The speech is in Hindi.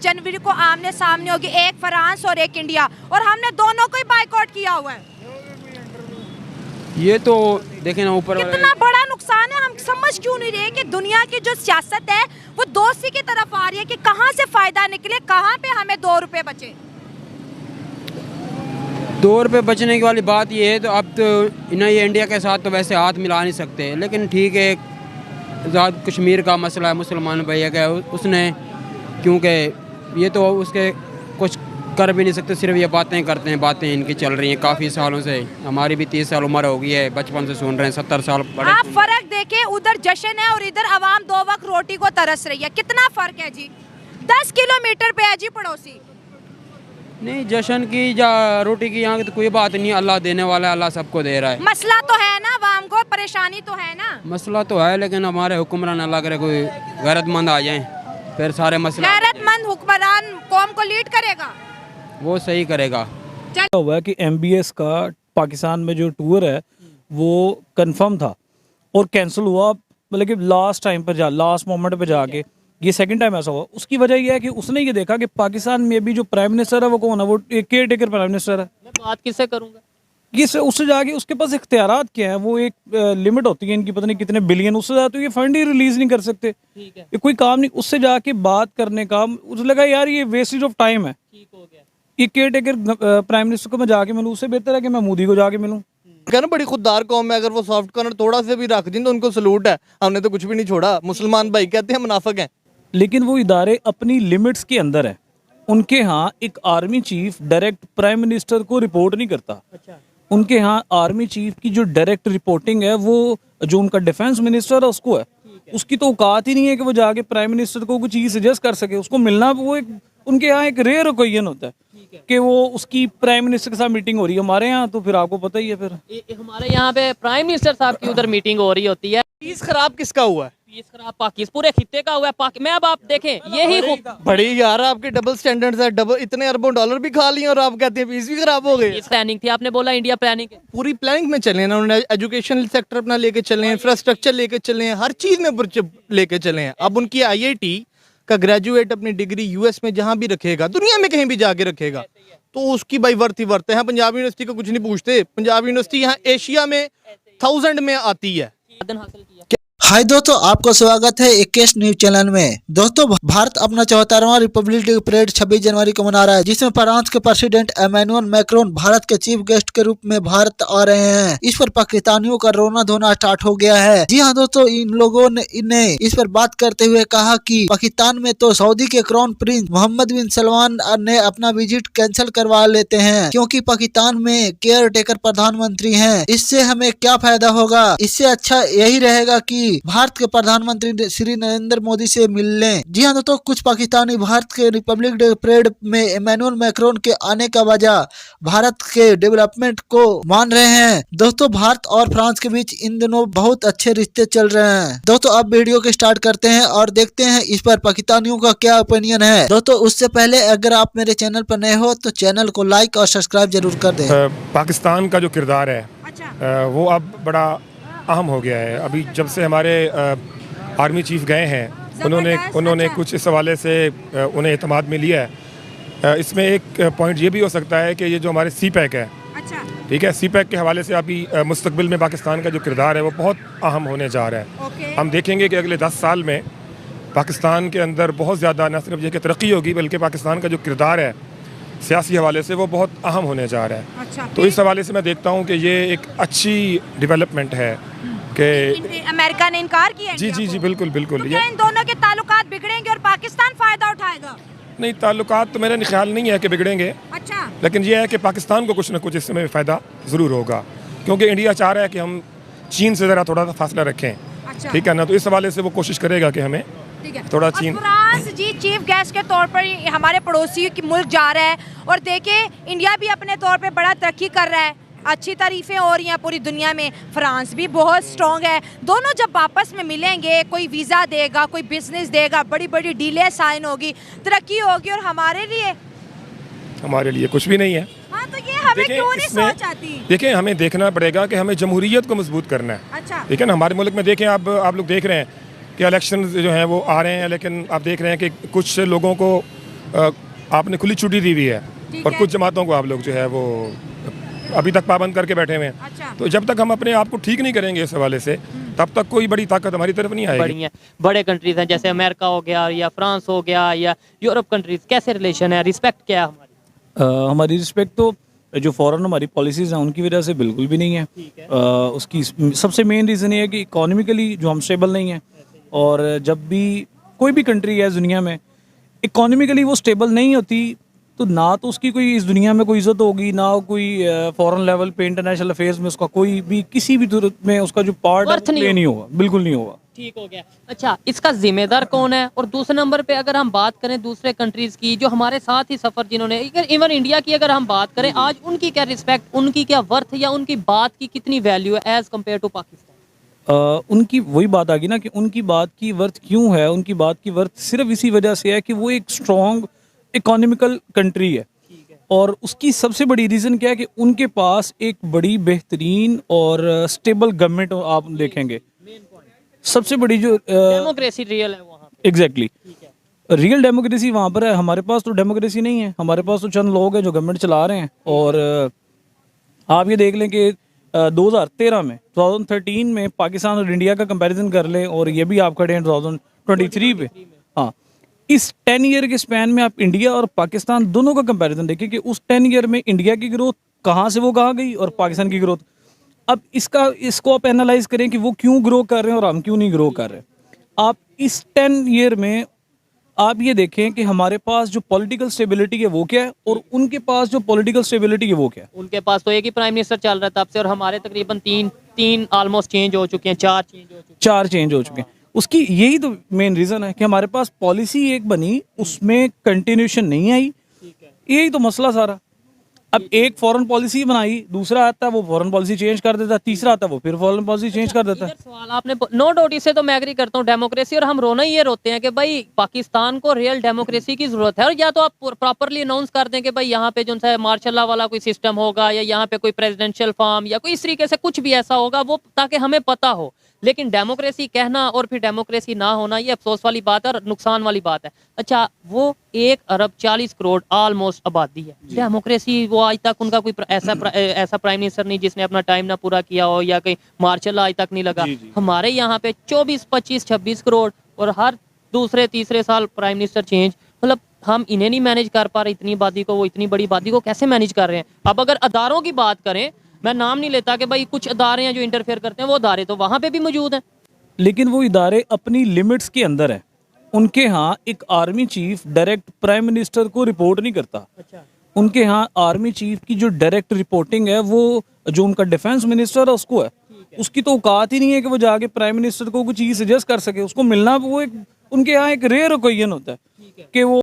जनवरी को आमने सामने होगी, एक फ्रांस और एक इंडिया, और हमने दोनों को ही बाइकआउट किया हुआ है। ये तो देखें ना ऊपर कितना बड़ा नुकसान है। हम समझ क्यों नहीं रहे कि दुनिया की जो सियासत है वो दोस्ती की तरफ आ रही है कि कहाँ से फायदा निकले, कहाँ पे हमें 2 रुपए बचे। 2 रुपये बचने की वाली बात ये है, तो अब तो इन्हें ये इंडिया के साथ तो वैसे हाथ मिला नहीं सकते, लेकिन ठीक है आज़ाद कश्मीर का मसला है, मुसलमान भैया का उसने, क्योंकि ये तो उसके कुछ कर भी नहीं सकते, सिर्फ ये बातें करते हैं, बातें इनकी चल रही हैं काफ़ी सालों से। हमारी भी 30 साल उम्र हो गई है, बचपन से सुन रहे हैं, 70 साल बड़े। आप फर्क देखें, उधर जश्न है और इधर आवाम 2 वक्त रोटी को तरस रही है। कितना फर्क है जी, 10 किलोमीटर पे है जी पड़ोसी। नहीं, जश्न की या रोटी की यहाँ की तो कोई बात नहीं, अल्लाह देने वाला है, अल्लाह सबको दे रहा है। मसला तो है ना, आवाम को परेशानी तो है ना। मसला तो है, लेकिन हमारे हुक्मरान अल्लाह करे कोई गैरतमंद आ जाए, फिर सारे मसले। गैरतमंद हुक्मरान कौम को लीड करेगा, वो सही करेगा। हुआ कि MBS का पाकिस्तान में जो टूर है वो कंफर्म था और कैंसिल हुआ, मतलब कि लास्ट टाइम पर लास्ट मोमेंट पे जाके ये सेकंड टाइम ऐसा हुआ। उसकी वजह यह है कि उसने ये देखा कि पाकिस्तान में भी जो प्राइम मिनिस्टर है वो कौन है, वो एक केयर टेकर प्राइम मिनिस्टर है। मैं बात किससे करूंगा, किस उससे जाके उसके पास इख्तियारात क्या है, वो एक लिमिट होती है इनकी, पता नहीं कितने बिलियन, उससे ज़्यादा तो ये फंड ही रिलीज नहीं कर सकते। ठीक है, ये कोई काम नहीं, उससे जाके बात करने का उसे लगा यार ये वेस्टेज ऑफ टाइम है। ठीक हो गया। ये केयर टेकर प्राइम मिनिस्टर को मैं जाके मिलूँ, उससे बेहतर है कि मैं मोदी को जाके मिलूँ। कहना बड़ी खुददार कौम है, अगर वो सॉफ्ट कॉर्नर थोड़ा से भी रख दें तो उनको सलूट है। हमने तो कुछ भी नहीं छोड़ा, मुसलमान भाई कहते हैं मुनाफिक हैं। लेकिन वो इदारे अपनी लिमिट्स के अंदर है। उनके यहाँ एक army chief direct prime minister को रिपोर्ट नहीं करता। अच्छा, उनके यहाँ आर्मी चीफ की जो डायरेक्ट रिपोर्टिंग है वो जो उनका डिफेंस मिनिस्टर है उसको है। उसकी तो औकात ही नहीं है कि वो जाके प्राइम मिनिस्टर को कुछ चीज़ सजेस्ट कर सके। उसको मिलना वो एक उनके यहाँ एक रेयर ओकेजन होता है कि वो उसकी प्राइम मिनिस्टर के साथ मीटिंग हो रही है। हमारे यहाँ तो फिर आपको पता ही है, फिर हमारे यहाँ पे प्राइम मिनिस्टर साहब की उधर मीटिंग हो रही होती है। पीस खराब किसका हुआ है? पीस खराब पाकिस्तान पूरे खित्ते का हुआ है। मैं अब आप देखें यही बड़ी यार आपके डबल स्टैंडर्ड्स है, डबल इतने अरबों डॉलर भी खा लिए और आप कहते हैं पीस भी खराब हो गए। प्लानिंग थी, आपने बोला इंडिया प्लानिंग है। पूरी प्लानिंग में चले ना उन्होंने, एजुकेशनल सेक्टर अपना लेके चले हैं, इंफ्रास्ट्रक्चर लेके चले हैं, हर चीज में लेके चले हैं। अब उनकी IIT का ग्रेजुएट अपनी डिग्री US में जहां भी रखेगा, दुनिया में कहीं भी जाके रखेगा, तो उसकी भाई वर्थ ही वर्थ है। पंजाब यूनिवर्सिटी को कुछ नहीं पूछते। पंजाब यूनिवर्सिटी यहाँ एशिया में 1000 में आती है। हासिल किया। हाय दोस्तों, आपको स्वागत है 21 न्यूज चैनल में। दोस्तों, भारत अपना 74वां रिपब्लिक डे परेड 26 जनवरी को मना रहा है, जिसमें फ्रांस के प्रेसिडेंट इमैनुअल मैक्रोन भारत के चीफ गेस्ट के रूप में भारत आ रहे हैं। इस पर पाकिस्तानियों का रोना धोना स्टार्ट हो गया है। जी हाँ दोस्तों, इन लोगों ने इस पर बात करते हुए कहा कि पाकिस्तान में तो सऊदी के क्राउन प्रिंस मोहम्मद बिन सलमान ने अपना विजिट कैंसिल करवा लेते हैं, क्योंकि पाकिस्तान में केयर टेकर प्रधानमंत्री है। इससे हमें क्या फायदा होगा? इससे अच्छा यही रहेगा कि भारत के प्रधानमंत्री श्री नरेंद्र मोदी से मिल लें। जी हाँ दोस्तों, कुछ पाकिस्तानी भारत के रिपब्लिक डे परेड में इमैनुअल मैक्रोन के आने का वजह भारत के डेवलपमेंट को मान रहे हैं। दोस्तों, भारत और फ्रांस के बीच इन दिनों बहुत अच्छे रिश्ते चल रहे हैं। दोस्तों, अब वीडियो के स्टार्ट करते हैं और देखते हैं इस पर पाकिस्तानियों का क्या ओपिनियन है। दोस्तों, उससे पहले अगर आप मेरे चैनल पर नए हो तो चैनल को लाइक और सब्सक्राइब जरूर कर दें। पाकिस्तान का जो किरदार है वो अब बड़ा अहम हो गया है। अभी जब से हमारे आर्मी चीफ गए हैं, उन्होंने कुछ इस हवाले से उन्हें एतमाद में लिया है। इसमें एक पॉइंट ये भी हो सकता है कि ये जो हमारे CPEC है, ठीक है, CPEC के हवाले से अभी मुस्तकबिल में पाकिस्तान का जो किरदार है वो बहुत अहम होने जा रहा है। हम देखेंगे कि अगले 10 साल में पाकिस्तान के अंदर बहुत ज़्यादा न सिर्फ ये कि तरक्की होगी, बल्कि पाकिस्तान का जो किरदार है सियासी हवाले से वो बहुत अहम होने जा रहा है। तो इस हवाले से मैं देखता हूँ कि ये एक अच्छी डेवलपमेंट है कि अमेरिका ने इनकार किया। जी बिल्कुल बिल्कुल। तो क्या इन दोनों के ताल्लुकात बिगड़ेंगे और पाकिस्तान फायदा उठाएगा? नहीं, ताल्लुकात तो मेरा ख्याल नहीं है कि बिगड़ेंगे। अच्छा, लेकिन ये है कि पाकिस्तान को कुछ ना कुछ इसमें फ़ायदा ज़रूर होगा, क्योंकि इंडिया चाह रहा है कि हम चीन से ज़रा थोड़ा सा फासला रखें। अच्छा, ठीक है ना, तो इस हवाले से वो कोशिश करेगा कि हमें थोड़ा चीन। फ्रांस जी चीफ गेस्ट के तौर पर हमारे पड़ोसी की मुल्क जा रहा है, और देखिए इंडिया भी अपने तौर पे बड़ा तरक्की कर रहा है, अच्छी तारीफें हो रही हैं पूरी दुनिया में। फ्रांस भी बहुत स्ट्रॉन्ग है। दोनों जब आपस में मिलेंगे, कोई वीज़ा देगा, कोई बिजनेस देगा, बड़ी बड़ी डीलें साइन होगी, तरक्की होगी, और हमारे लिए कुछ भी नहीं है। हाँ, तो ये हमें क्यों नहीं सोच आती? देखिए, हमें देखना पड़ेगा कि हमें जमहूरियत को मजबूत करना है। अच्छा, ठीक है ना। हमारे मुल्क में देखें, आप लोग देख रहे हैं कि इलेक्शन जो हैं वो आ रहे हैं, लेकिन आप देख रहे हैं कि कुछ लोगों को आपने खुली छुट्टी दी हुई है ठीक और है। कुछ जमातों को आप लोग जो है वो अभी तक पाबंद करके बैठे हुए हैं। अच्छा। तो जब तक हम अपने आप को ठीक नहीं करेंगे इस हवाले से, तब तक कोई बड़ी ताकत हमारी तरफ नहीं आएगी। बड़ी हैं, बड़े कंट्रीज हैं जैसे अमेरिका हो गया या फ्रांस हो गया या यूरोप कंट्रीज, कैसे रिलेशन है, रिस्पेक्ट क्या है हमारी? हमारी रिस्पेक्ट तो जो फॉरेन हमारी पॉलिसीज़ हैं उनकी वजह से बिल्कुल भी नहीं है। उसकी सबसे मेन रीज़न ये है कि इकोनॉमिकली जो हम स्टेबल नहीं हैं, और जब भी कोई भी कंट्री है दुनिया में इकोनॉमिकली वो स्टेबल नहीं होती तो ना तो उसकी कोई इस दुनिया में कोई इज्जत होगी, ना कोई फॉरेन लेवल पे इंटरनेशनल अफेयर्स में उसका कोई भी किसी भी सूरत में उसका जो पार्ट है वर्थ नहीं प्ले नहीं होगा, बिल्कुल नहीं होगा। ठीक हो गया। अच्छा, इसका जिम्मेदार कौन है? और दूसरे नंबर पे अगर हम बात करें दूसरे कंट्रीज की जो हमारे साथ ही सफर जिन्होंने, इवन इंडिया की अगर हम बात करें, आज उनकी क्या रिस्पेक्ट, उनकी क्या वर्थ या उनकी बात की कितनी वैल्यू है एज कम्पेयर टू पाकिस्तान? उनकी वही बात आ गई ना कि उनकी बात की वर्थ क्यों है। उनकी बात की वर्थ सिर्फ इसी वजह से है कि वो एक स्ट्रॉन्ग इकोनॉमिकल कंट्री है, और उसकी सबसे बड़ी रीज़न क्या है कि उनके पास एक बड़ी बेहतरीन और स्टेबल गवर्नमेंट आप देखेंगे। सबसे बड़ी जो डेमोक्रेसी रियल है वहाँ पे। एग्जैक्टली रियल डेमोक्रेसी वहाँ पर है। हमारे पास तो डेमोक्रेसी नहीं है, हमारे पास तो चंद लोग हैं जो गवर्नमेंट चला रहे हैं। और आप ये देख लें कि 2013 में 2013 में पाकिस्तान और इंडिया का कंपैरिजन कर लें, और ये भी आप खड़े हैं 2023 पे। हाँ, इस 10 ईयर के स्पैन में आप इंडिया और पाकिस्तान दोनों का कंपैरिजन देखिए कि उस 10 ईयर में इंडिया की ग्रोथ कहाँ से वो कहाँ गई और पाकिस्तान की ग्रोथ। अब इसको आप एनालाइज करें कि वो क्यों ग्रो कर रहे हैं और हम क्यों नहीं ग्रो कर रहे हैं। आप इस 10 ईयर में आप ये देखें कि हमारे पास जो पॉलिटिकल स्टेबिलिटी है वो क्या है, और उनके पास जो पॉलिटिकल स्टेबिलिटी है वो क्या है। उनके पास तो एक ही प्राइम मिनिस्टर चल रहा था तब से, और हमारे तकरीबन तीन ऑलमोस्ट चेंज हो चुके हैं, 4 चेंज हो चुके हैं। 4 चेंज हो चुके हैं। उसकी यही तो मेन रीज़न है कि हमारे पास पॉलिसी एक बनी, उसमें कंटिन्यूशन नहीं आई। यही तो मसला सारा। अब एक फॉरेन पॉलिसी बनाई, दूसरा आता है वो फॉरेन पॉलिसी चेंज कर देता है, तीसरा आता है वो फिर फॉरेन पॉलिसी चेंज कर देता है। इधर सवाल आपने नो डाउट, इससे तो मैं एग्री करता हूँ डेमोक्रेसी, और हम रोना ही ये रोते हैं कि भाई पाकिस्तान को रियल डेमोक्रेसी की जरूरत है। और या तो आप प्रॉपरली अनाउंस कर दें कि भाई यहाँ पे जो है मार्शल लॉ वाला कोई सिस्टम होगा, या यहाँ पे कोई प्रेसिडेंशियल फॉर्म या कोई इस तरीके से कुछ भी ऐसा होगा वो, ताकि हमें पता हो। लेकिन डेमोक्रेसी कहना और फिर डेमोक्रेसी ना होना, ये अफसोस वाली बात है और नुकसान वाली बात है। अच्छा, वो 1 अरब 40 करोड़ ऑलमोस्ट आबादी है। डेमोक्रेसी वो आज तक उनका कोई ऐसा प्राइम मिनिस्टर नहीं जिसने अपना टाइम ना पूरा किया हो, या कोई मार्शल आज तक नहीं लगा। हमारे यहाँ पे 24, 25, 26 करोड़ और हर दूसरे तीसरे साल प्राइम मिनिस्टर चेंज। मतलब हम इन्हें नहीं मैनेज कर पा रहे, इतनी आबादी को, वो इतनी बड़ी आबादी को कैसे मैनेज कर रहे हैं। अब अगर अदारों की बात करें, मैं नाम नहीं लेता कि भाई कुछ अदारे हैं जो इंटरफेयर करते हैं, वो अदारे तो वहाँ पे भी मौजूद हैं। लेकिन वो इदारे अपनी लिमिट्स के अंदर है। उनके यहाँ एक army chief direct prime minister को रिपोर्ट नहीं करता। अच्छा। उनके यहाँ आर्मी चीफ की जो डायरेक्ट रिपोर्टिंग है वो जो उनका डिफेंस मिनिस्टर है उसको है। उसकी तो औकात ही नहीं है कि वो जाके प्राइम मिनिस्टर को कुछ चीज़ सजेस्ट कर सके। उसको मिलना वो एक उनके यहाँ एक रेयर ओकेजन होता है कि वो